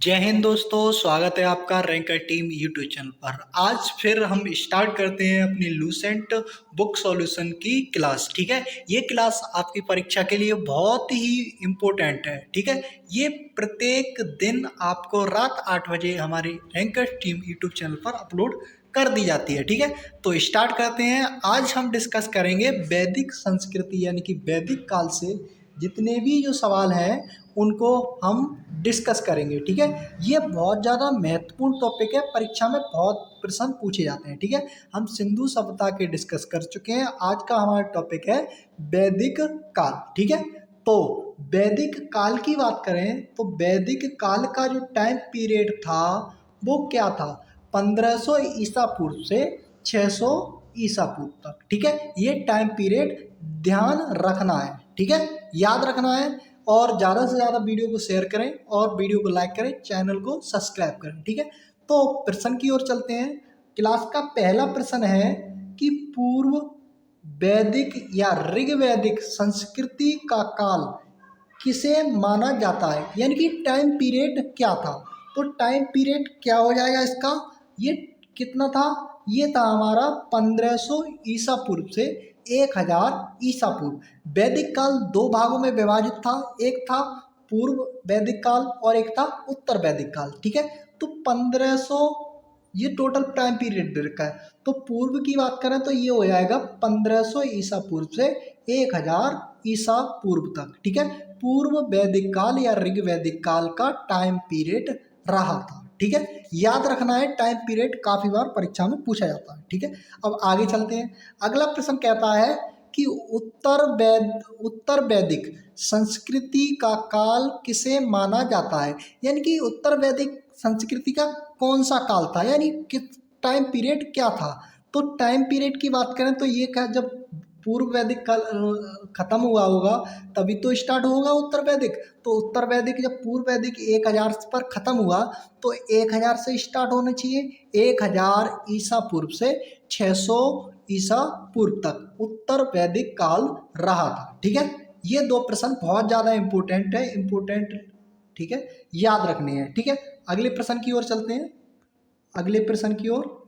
जय हिंद दोस्तों, स्वागत है आपका रैंकर टीम यूट्यूब चैनल पर। आज फिर हम स्टार्ट करते हैं अपनी लूसेंट बुक सॉल्यूशन की क्लास। ठीक है, ये क्लास आपकी परीक्षा के लिए बहुत ही इम्पोर्टेंट है। ठीक है, ये प्रत्येक दिन आपको रात 8 बजे हमारे रैंकर टीम यूट्यूब चैनल पर अपलोड कर दी जाती है। ठीक है, तो स्टार्ट करते हैं। आज हम डिस्कस करेंगे वैदिक संस्कृति यानी कि वैदिक काल से जितने भी जो सवाल हैं उनको हम डिस्कस करेंगे। ठीक है, ये बहुत ज़्यादा महत्वपूर्ण टॉपिक है, परीक्षा में बहुत प्रश्न पूछे जाते हैं। ठीक है, हम सिंधु सभ्यता के डिस्कस कर चुके हैं। आज का हमारा टॉपिक है वैदिक काल। ठीक है, तो वैदिक काल की बात करें तो वैदिक काल का जो टाइम पीरियड था वो क्या था? 1500 ईसा पूर्व से 600 ईसा पूर्व तक। ठीक है, ये टाइम पीरियड ध्यान रखना है। ठीक है, याद रखना है। और ज़्यादा से ज़्यादा वीडियो को शेयर करें और वीडियो को लाइक करें, चैनल को सब्सक्राइब करें। ठीक है, तो प्रश्न की ओर चलते हैं। क्लास का पहला प्रश्न है कि पूर्व वैदिक या ऋग्वैदिक संस्कृति का काल किसे माना जाता है, यानी कि टाइम पीरियड क्या था? तो टाइम पीरियड क्या हो जाएगा इसका? ये कितना था? ये था हमारा 1500 ईसा पूर्व से 1000 ईसा पूर्व। वैदिक काल दो भागों में विभाजित था, एक था पूर्व वैदिक काल और एक था उत्तर वैदिक काल। ठीक है, तो 1500 ये टोटल टाइम पीरियड दे रखा है। तो पूर्व की बात करें तो ये हो जाएगा 1500 ईसा पूर्व से 1000 ईसा पूर्व तक। ठीक है, पूर्व वैदिक काल या ऋग्वैदिक काल का टाइम पीरियड रहा था। ठीक है, याद रखना है, टाइम पीरियड काफी बार परीक्षा में पूछा जाता है। ठीक है, अब आगे चलते हैं। अगला प्रश्न कहता है कि उत्तर वैदिक संस्कृति का काल किसे माना जाता है, यानी कि उत्तर वैदिक संस्कृति का कौन सा काल था, यानी किस टाइम पीरियड क्या था? तो टाइम पीरियड की बात करें तो ये क्या, जब पूर्व वैदिक काल खत्म हुआ होगा तभी तो स्टार्ट होगा उत्तर वैदिक। तो उत्तर वैदिक जब पूर्व वैदिक 1000 पर खत्म हुआ तो 1000 से स्टार्ट होना चाहिए। 1000 ईसा पूर्व से 600 ईसा पूर्व तक उत्तर वैदिक काल रहा था। ठीक है, ये दो प्रश्न बहुत ज़्यादा इम्पोर्टेंट है। ठीक है, याद रखने हैं। ठीक है, अगले प्रश्न की ओर चलते हैं। अगले प्रश्न की ओर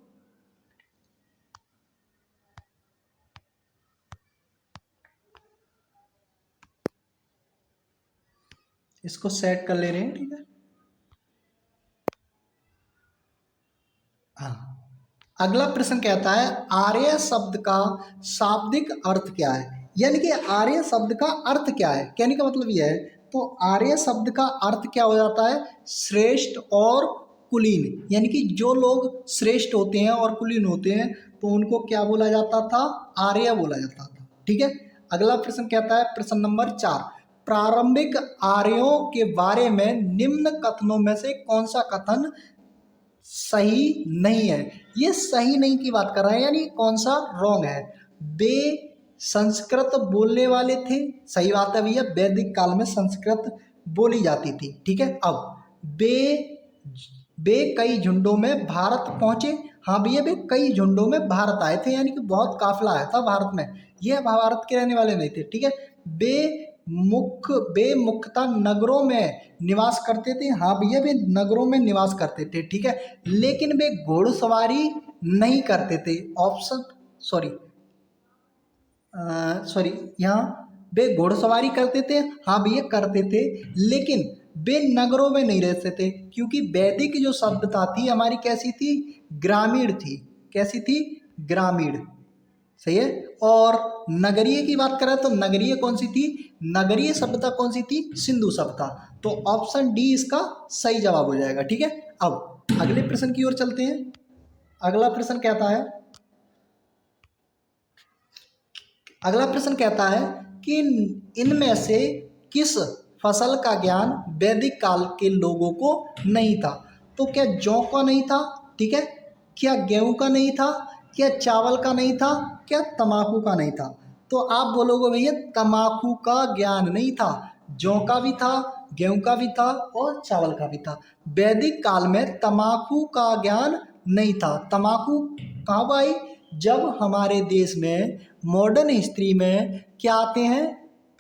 इसको सेट कर ले रहे हैं। ठीक है, हाँ, अगला प्रश्न कहता है आर्य शब्द का शाब्दिक अर्थ क्या है, यानी कि आर्य शब्द का अर्थ क्या है? कहने का मतलब यह है, तो आर्य शब्द का अर्थ क्या हो जाता है? श्रेष्ठ और कुलीन, यानी कि जो लोग श्रेष्ठ होते हैं और कुलीन होते हैं तो उनको क्या बोला जाता था? आर्य बोला जाता था। ठीक है, अगला प्रश्न कहता है, प्रश्न नंबर 4, प्रारंभिक आर्यों के बारे में निम्न कथनों में से कौन सा कथन सही नहीं है? ये सही नहीं की बात कर रहा है, यानी कौन सा रॉन्ग है? वे संस्कृत बोलने वाले थे, सही बात है भैया, वैदिक काल में संस्कृत बोली जाती थी। ठीक है, अब वे कई झुंडों में भारत पहुंचे। हाँ भैया, वे कई झुंडों में भारत आए थे, यानी कि बहुत काफिला आया था भारत में, ये भारत के रहने वाले नहीं थे। ठीक है, वे मुख्यतः नगरों में निवास करते थे। हाँ भैया, वे नगरों में निवास करते थे। ठीक है, लेकिन वे घोड़सवारी नहीं करते थे। ऑप्शन सॉरी यहाँ वे घोड़सवारी करते थे। हाँ भैया, करते थे, लेकिन वे नगरों में नहीं रहते थे, क्योंकि वैदिक जो सभ्यता थी हमारी कैसी थी? ग्रामीण थी। कैसी थी? ग्रामीण। सही है। और नगरीय की बात करें तो नगरीय कौन सी थी? नगरीय सभ्यता कौन सी थी? सिंधु सभ्यता। तो ऑप्शन डी इसका सही जवाब हो जाएगा। ठीक है, अब अगले प्रश्न की ओर चलते हैं। अगला प्रश्न कहता है, कि इनमें से किस फसल का ज्ञान वैदिक काल के लोगों को नहीं था? तो क्या जौ का नहीं था? ठीक है, क्या गेहूं का नहीं था? क्या चावल का नहीं था? क्या तंबाकू का नहीं था? तो आप बोलोगे भैया तंबाकू का ज्ञान नहीं था, जौ का भी था, गेहूं का भी था और चावल का भी था। वैदिक काल में तंबाकू का ज्ञान नहीं था। तंबाकू कहाँ आई? जब हमारे देश में मॉडर्न हिस्ट्री में क्या आते हैं?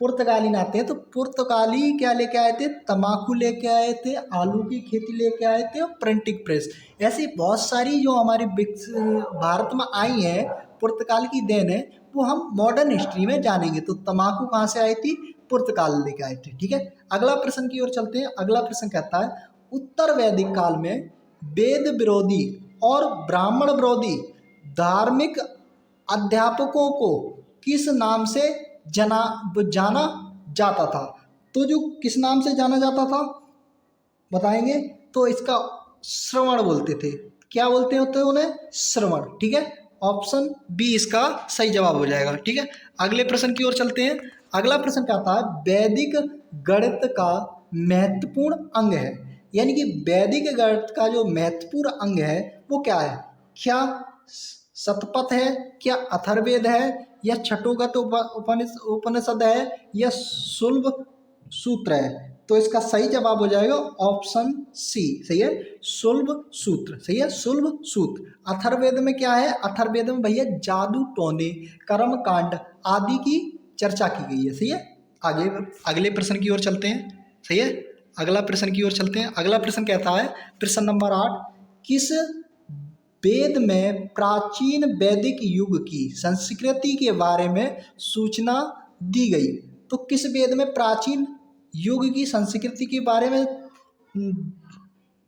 पुर्तगाली आते हैं, तो पुर्तगाली क्या लेके आए थे? तम्बाकू लेके आए थे, आलू की खेती लेके आए थे और प्रिंटिंग प्रेस। ऐसी बहुत सारी जो हमारी भारत में आई हैं, पुर्तगाल की देन है, वो हम मॉडर्न हिस्ट्री में जानेंगे। तो तम्बाकू कहाँ से आई थी? पुर्तगाल लेके आए थे। ठीक है, अगला प्रश्न की ओर चलते हैं। अगला प्रश्न कहता है, उत्तर वैदिक काल में वेद विरोधी और ब्राह्मण विरोधी धार्मिक अध्यापकों को किस नाम से जाना जाता था? तो जो किस नाम से जाना जाता था बताएंगे। तो इसका श्रवण बोलते थे। क्या बोलते होते उन्हें? श्रवण। ठीक है, ऑप्शन बी इसका सही जवाब हो जाएगा। ठीक है, अगले प्रश्न की ओर चलते हैं। अगला प्रश्न कहता है, वैदिक गणित का महत्वपूर्ण अंग है, यानी कि वैदिक गणित का जो महत्वपूर्ण अंग है वो क्या है? क्या शतपथ है, क्या अथर्ववेद है, या छठोगत उपनिषद है, या शुल्ब सूत्र है? तो इसका सही जवाब हो जाएगा ऑप्शन सी। सही है, शुल्ब सूत्र। सही है, शुल्ब सूत्र। अथर्ववेद में क्या है? अथर्ववेद में भैया जादू टोने, कर्म कांड आदि की चर्चा की गई है। सही है, आगे अगले प्रश्न की ओर चलते हैं। सही है, अगला प्रश्न की ओर चलते हैं। अगला प्रश्न कहता है, प्रश्न नंबर 8, किस वेद में प्राचीन वैदिक युग की संस्कृति के बारे में सूचना दी गई? तो किस वेद में प्राचीन युग की संस्कृति के बारे में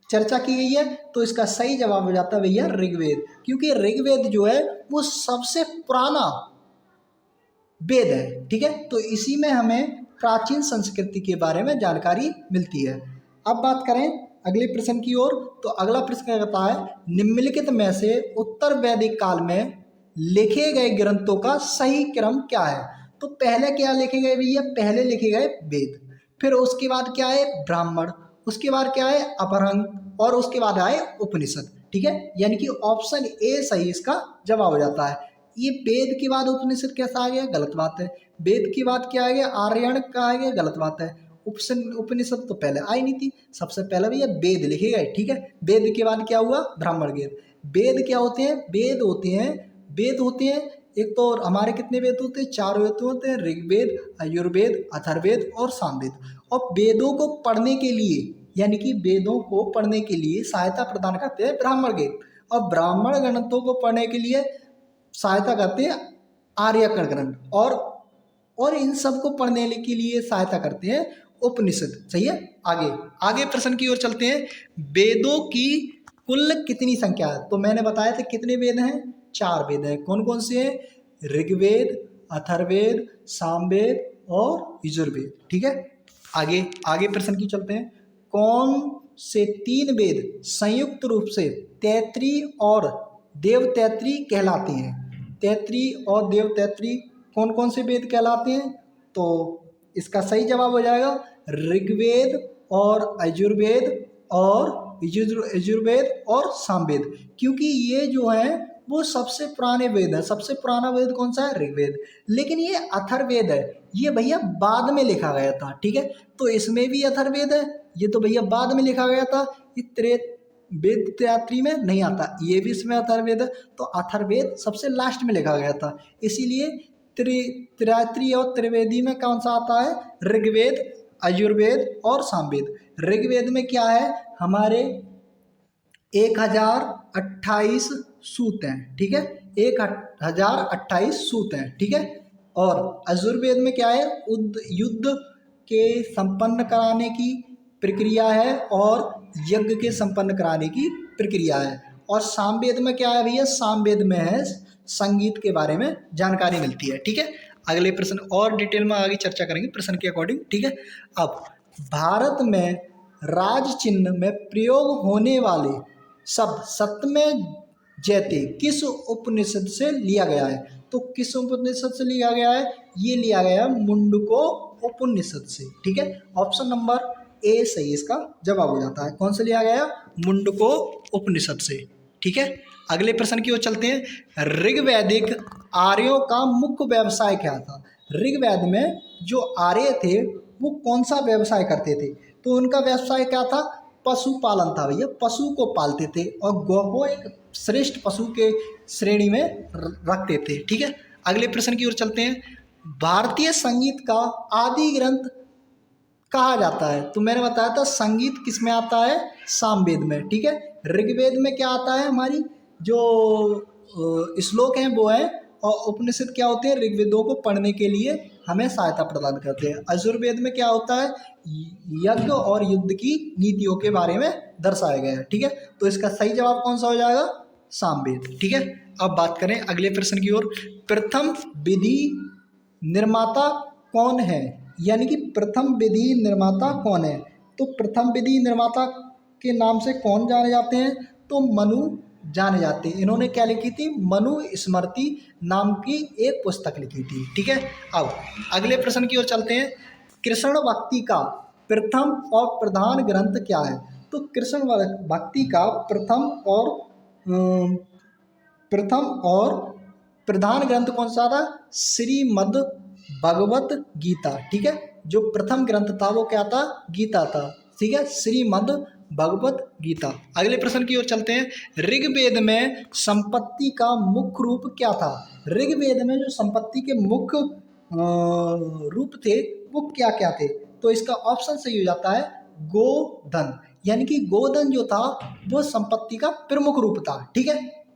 चर्चा की गई है? तो इसका सही जवाब हो जाता है भैया ऋग्वेद, क्योंकि ऋग्वेद जो है वो सबसे पुराना वेद है। ठीक है, तो इसी में हमें प्राचीन संस्कृति के बारे में जानकारी मिलती है। अब बात करें अगले प्रश्न की ओर। तो अगला प्रश्न कहता है, निम्नलिखित में से उत्तर वैदिक काल में लिखे गए ग्रंथों का सही क्रम क्या है? तो पहले क्या लिखे गए भैया? पहले लिखे गए वेद, फिर उसके बाद क्या है? ब्राह्मण, उसके बाद क्या है? अपभ्रंश, और उसके बाद आए उपनिषद। ठीक है, यानी कि ऑप्शन ए सही इसका जवाब हो जाता है। ये वेद के बाद उपनिषद कैसा आ गया? गलत बात है। वेद के बाद क्या आ गया? आर्यण का आ गया? गलत बात है। उपनिषद तो पहले आई नहीं थी, सबसे पहले भैया वेद लिखे गए। ठीक है, वेद के बाद क्या हुआ? ब्राह्मण वेद। वेद क्या होते हैं? वेद होते हैं एक तो हमारे कितने वेद होते हैं? 4 वेद होते हैं, ऋग्वेद, यजुर्वेद, अथर्ववेद और सामवेद। और वेदों को पढ़ने के लिए, यानी कि वेदों को पढ़ने के लिए सहायता प्रदान करते हैं ब्राह्मण वेद, और ब्राह्मण ग्रंथों को पढ़ने के लिए सहायता करते हैं आर्यकण ग्रंथ, और इन सब को पढ़ने के लिए सहायता करते हैं उपनिषद। सही है, आगे प्रश्न की ओर चलते हैं। वेदों की कुल कितनी संख्या है? तो मैंने बताया था कितने वेद हैं? 4 वेद हैं। कौन कौन से हैं? ऋग्वेद, अथर्ववेद, सामवेद और यजुर्वेद। ठीक है, आगे प्रश्न की चलते हैं। कौन से 3 वेद संयुक्त रूप से तैत्रीय और देवतैत्रीय कहलाते हैं? तैत्रीय और देवतैत्रीय कौन कौन से वेद कहलाते हैं? तो इसका सही जवाब हो जाएगा ऋग्वेद और यजुर्वेद और सामवेद, क्योंकि ये जो है वो सबसे पुराने वेद है। सबसे पुराना वेद कौन सा है? ऋग्वेद। लेकिन ये अथर्ववेद है, ये भैया बाद में लिखा गया था। ठीक है, तो इसमें भी अथर्ववेद है, ये तो भैया बाद में लिखा गया था, वेद त्रयी में नहीं आता, ये भी इसमें अथर्ववेद है। तो अथर्ववेद सबसे लास्ट में लिखा गया था, इसीलिए त्रयी और त्रिवेदी में कौन सा आता है? ऋग्वेद, यजुर्वेद और सामवेद। ऋग्वेद में क्या है? हमारे 1028 सूत हैं। ठीक है, 1028 सूत हैं। ठीक है, और यजुर्वेद में क्या है? युद्ध के संपन्न कराने की प्रक्रिया है और यज्ञ के संपन्न कराने की प्रक्रिया है। और सामवेद में क्या है भैया? सामवेद में है संगीत के बारे में जानकारी मिलती है। ठीक है, अगले प्रश्न और डिटेल में आगे चर्चा करेंगे प्रश्न के अकॉर्डिंग। ठीक है, अब भारत में राज चिन्ह में प्रयोग होने वाले शब्द सतमें जयते किस उपनिषद से लिया गया है? तो किस उपनिषद से लिया गया है? ये लिया गया है मुंडको उपनिषद से। ठीक है, ऑप्शन नंबर ए सही इसका जवाब हो जाता है। कौन से लिया गया? मुंडको उपनिषद से। ठीक है, अगले प्रश्न की ओर चलते हैं। ऋग्वैदिक आर्यों का मुख्य व्यवसाय क्या था? ऋग्वेद में जो आर्य थे वो कौन सा व्यवसाय करते थे? तो उनका व्यवसाय क्या था? पशुपालन था भैया, पशु को पालते थे और गौ को एक श्रेष्ठ पशु के श्रेणी में रखते थे। ठीक है, अगले प्रश्न की ओर चलते हैं। भारतीय संगीत का आदि ग्रंथ कहा जाता है? तो मैंने बताया था संगीत किस में आता है, सामवेद में, ठीक है। ऋग्वेद में क्या आता है, हमारी जो श्लोक हैं वो है, और उपनिषद क्या होते हैं, ऋग्वेदों को पढ़ने के लिए हमें सहायता प्रदान करते हैं। यजुर्वेद में क्या होता है, यज्ञ और युद्ध की नीतियों के बारे में दर्शाया गया है, ठीक है। तो इसका सही जवाब कौन सा हो जाएगा, सामवेद, ठीक है। अब बात करें अगले प्रश्न की ओर। प्रथम विधि निर्माता कौन है, यानी कि प्रथम विधि निर्माता कौन है? तो प्रथम विधि निर्माता के नाम से कौन जाने जाते हैं, तो मनु जाने जाते हैं। इन्होंने क्या लिखी थी, मनु स्मृति नाम की एक पुस्तक लिखी थी, ठीक है। अब अगले प्रश्न की ओर चलते हैं। कृष्ण भक्ति का प्रथम और प्रधान ग्रंथ क्या है? तो कृष्ण भक्ति का प्रथम और प्रधान ग्रंथ कौन सा था, श्रीमद् भगवत गीता, ठीक है। जो प्रथम ग्रंथ था वो क्या था, गीता था, ठीक है, श्रीमद् भगवत गीता। अगले प्रश्न की ओर चलते हैं। ऋग्वेद में संपत्ति का मुख्य रूप क्या था? ऋग्वेद में जो संपत्ति के मुख्य रूप थे वो क्या क्या थे? तो इसका ऑप्शन सही हो जाता है गोधन, यानी कि गोधन जो था वो संपत्ति का प्रमुख रूप था, ठीक है।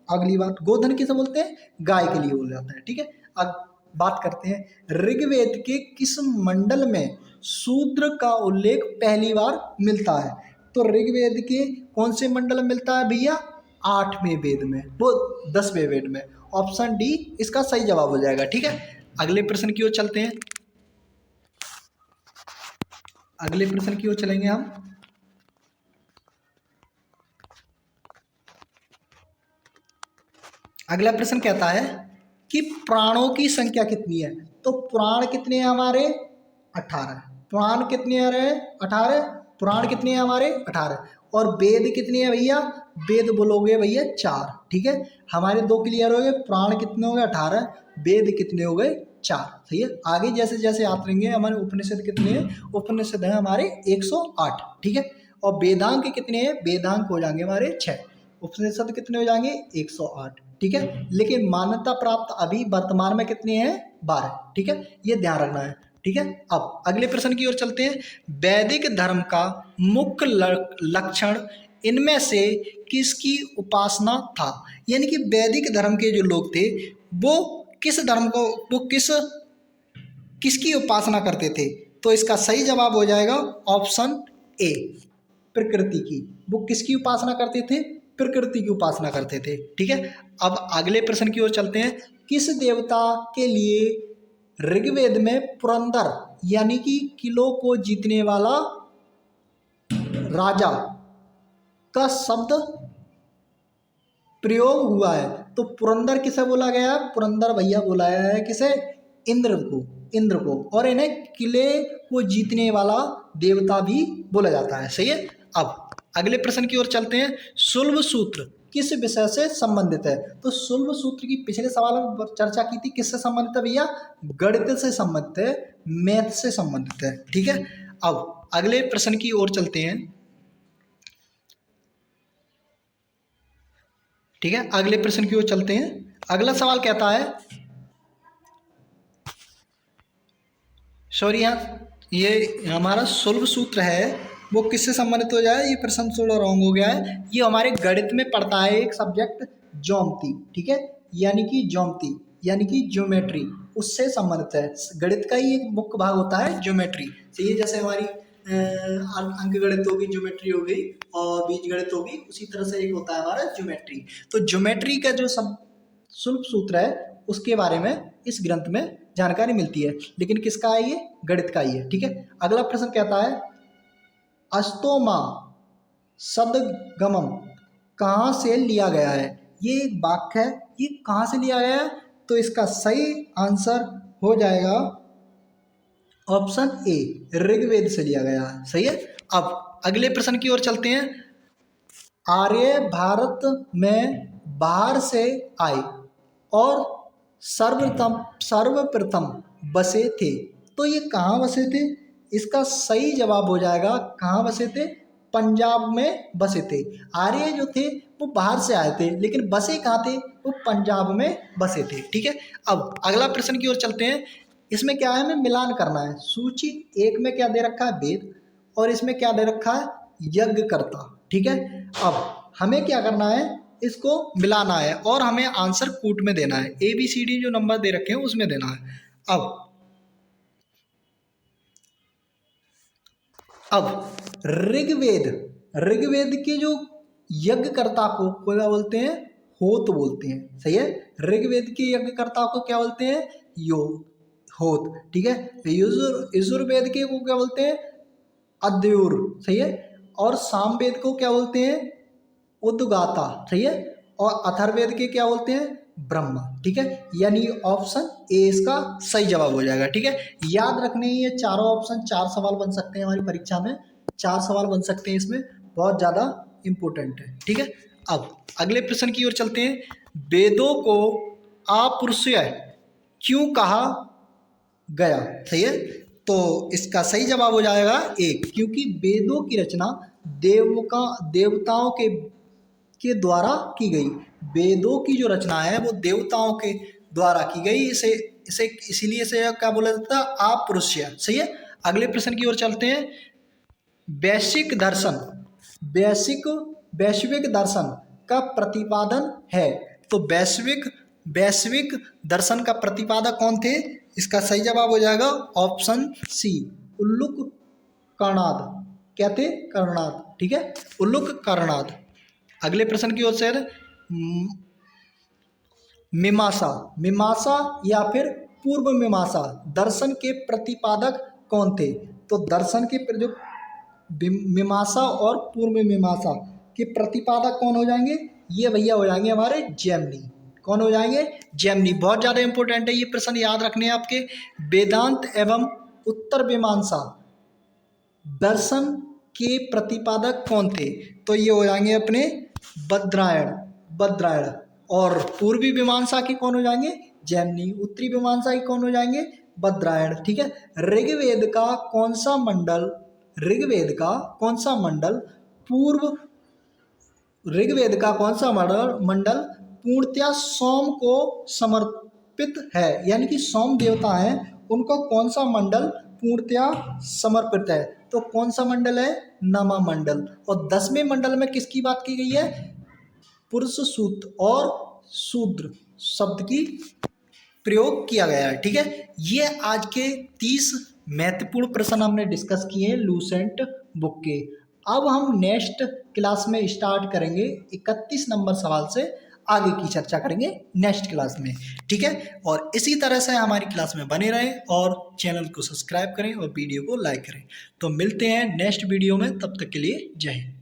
अगली बात, गोधन किसे बोलते हैं, गाय के लिए बोला जाता है, ठीक है। अब बात करते हैं ऋग्वेद के किस मंडल में शूद्र का उल्लेख पहली बार मिलता है? तो ऋग्वेद के कौन से मंडल में मिलता है भैया, 8वें वेद में, वो 10वें वेद में। ऑप्शन डी इसका सही जवाब हो जाएगा, ठीक है। अगले प्रश्न की ओर चलते हैं। अगले प्रश्न की ओर चलेंगे हम। अगला प्रश्न कहता है कि प्राणों की संख्या कितनी है? तो प्राण कितने हैं हमारे, 18। प्राण कितने हैं, 18। पुराण कितने हैं हमारे, 18। और वेद कितने हैं भैया, वेद बोलोगे भैया 4, ठीक है। हमारे दो क्लियर हो गए, प्राण कितने हो गए 18, वेद कितने हो गए 4, सही है। आगे जैसे जैसे याद रहेंगे, हमारे उपनिषद कितने हैं, उपनिषद है हमारे 108, ठीक है। और वेदांग कितने हैं, वेदांग हो जाएंगे हमारे 6, उपनिषद कितने हो जाएंगे 108, ठीक है। लेकिन मान्यता प्राप्त अभी वर्तमान में कितने हैं, 12, ठीक है, ये ध्यान रखना है, ठीक है। अब अगले प्रश्न की ओर चलते हैं। वैदिक धर्म का मुख्य लक्षण इनमें से किसकी उपासना था? यानी कि वैदिक धर्म के जो लोग थे वो किस धर्म को, वो किसकी उपासना करते थे? तो इसका सही जवाब हो जाएगा ऑप्शन ए, प्रकृति की। वो किसकी उपासना करते थे, प्रकृति की उपासना करते थे, ठीक है। अब अगले प्रश्न की ओर चलते हैं। किस देवता के लिए ऋग्वेद में पुरंदर यानी कि किलों को जीतने वाला राजा का शब्द प्रयोग हुआ है? तो पुरंदर किसे बोला गया, पुरंदर भैया बोला है किसे, इंद्र को। और इन्हें किले को जीतने वाला देवता भी बोला जाता है, सही है। अब अगले प्रश्न की ओर चलते हैं। शुल्ब सूत्र किस विषय से संबंधित है? तो शुल्ब सूत्र की पिछले सवाल में चर्चा की थी, किससे संबंधित है भैया, गणित से संबंधित है, मैथ से संबंधित है, ठीक है। अब अगले प्रश्न की ओर चलते हैं, ठीक है। अगले प्रश्न की ओर चलते हैं। अगला सवाल कहता है, सॉरी ये हमारा शुल्ब सूत्र है वो किससे संबंधित हो जाए, ये प्रश्न थोड़ा रॉन्ग हो गया है। ये हमारे गणित में पढ़ता है एक सब्जेक्ट ज्योमेट्री, ठीक है, यानी कि ज्योमेट्री उससे संबंधित है। गणित का ही एक मुख्य भाग होता है ज्योमेट्री, सही है। जैसे हमारी अंक गणित होगी, ज्योमेट्री हो गई, और बीज गणित होगी, उसी तरह से एक होता है हमारा ज्योमेट्री। तो ज्योमेट्री का जो शुल्ब सूत्र है उसके बारे में इस ग्रंथ में जानकारी मिलती है, लेकिन किसका है ये, गणित का ही है, ठीक है। अगला प्रश्न कहता है, अस्तोमा सदगमम कहाँ से लिया गया है? ये एक वाक्य है, ये कहाँ से लिया गया है? तो इसका सही आंसर हो जाएगा ऑप्शन ए, ऋग्वेद से लिया गया है, सही है। अब अगले प्रश्न की ओर चलते हैं। आर्य भारत में बाहर से आए और सर्वप्रथम बसे थे, तो ये कहाँ बसे थे? इसका सही जवाब हो जाएगा, कहाँ बसे थे, पंजाब में बसे थे। आर्य जो थे वो बाहर से आए थे, लेकिन बसे कहाँ थे, वो पंजाब में बसे थे, ठीक है। अब अगला प्रश्न की ओर चलते हैं। इसमें क्या है, हमें मिलान करना है। सूची एक में क्या दे रखा है, वेद, और इसमें क्या दे रखा है, यज्ञकर्ता। ठीक है, अब हमें क्या करना है, इसको मिलाना है और हमें आंसर कूट में देना है। ABCD जो नंबर दे रखे हैं उसमें देना है। अब ऋग्वेद, ऋग्वेद के जो यज्ञकर्ता को क्या बोलते हैं, होत बोलते हैं। सही है, ऋग्वेद के यज्ञकर्ता को क्या बोलते हैं, यो होत। ठीक है, यजुर्वेद के को क्या बोलते हैं, अद्युर। सही है, और सामवेद को क्या बोलते हैं, उद्गाता। सही है, और अथर्ववेद के क्या बोलते हैं, ब्रह्मा। ठीक है, यानी ऑप्शन ए इसका सही जवाब हो जाएगा। ठीक है, याद रखने ये चारों ऑप्शन, 4 सवाल बन सकते हैं हमारी परीक्षा में, 4 सवाल बन सकते हैं इसमें, बहुत ज़्यादा इंपॉर्टेंट है। ठीक है, अब अगले प्रश्न की ओर चलते हैं। वेदों को अपरुष्य क्यों कहा गया। सही है, तो इसका सही जवाब हो जाएगा एक, क्योंकि वेदों की रचना देवताओं के द्वारा की गई। वेदों की जो रचना है वो देवताओं के द्वारा की गई, इसे इसे इसीलिए से क्या बोला जाता है, अपरुष्य। सही है, अगले प्रश्न की ओर चलते हैं। वैश्विक दर्शन, वैश्विक दर्शन का प्रतिपादन है। तो वैश्विक दर्शन का प्रतिपादक कौन थे, इसका सही जवाब हो जाएगा ऑप्शन सी, उल्लुक कर्णाद। क्या थे, कर्णाद। ठीक है, उल्लुक कर्णाद। अगले प्रश्न की ओर से मीमांसा, मीमांसा या फिर पूर्व मीमांसा दर्शन के प्रतिपादक कौन थे। तो दर्शन के जो मीमांसा और पूर्व मीमांसा के प्रतिपादक कौन हो जाएंगे, ये भैया हो जाएंगे हमारे जैमिनी। कौन हो जाएंगे, जैमिनी। बहुत ज़्यादा इंपॉर्टेंट है ये प्रश्न, याद रखने हैं आपके। वेदांत एवं उत्तर मीमांसा दर्शन के प्रतिपादक कौन थे, तो ये हो जाएंगे अपने बद्रायण। और पूर्वी मीमांसा के कौन हो जाएंगे, जैमिनी। उत्तरी मीमांसा के कौन हो जाएंगे, बद्रायण। ठीक है, ऋग्वेद का कौन सा मंडल पूर्णतया सोम को समर्पित है, यानी कि सोम देवता है, उनको कौन सा मंडल पूर्णतया समर्पित है। तो कौन सा मंडल है, नमा मंडल। और 10वें मंडल में किसकी बात की गई है, पुरुष सूक्त और शूद्र शब्द की प्रयोग किया गया है। ठीक है, ये आज के 30 महत्वपूर्ण प्रश्न हमने डिस्कस किए हैं लूसेंट बुक के। अब हम नेक्स्ट क्लास में स्टार्ट करेंगे 31 नंबर सवाल से आगे की चर्चा करेंगे नेक्स्ट क्लास में। ठीक है, और इसी तरह से हमारी क्लास में बने रहें और चैनल को सब्सक्राइब करें और वीडियो को लाइक करें। तो मिलते हैं नेक्स्ट वीडियो में, तब तक के लिए जय हिंद।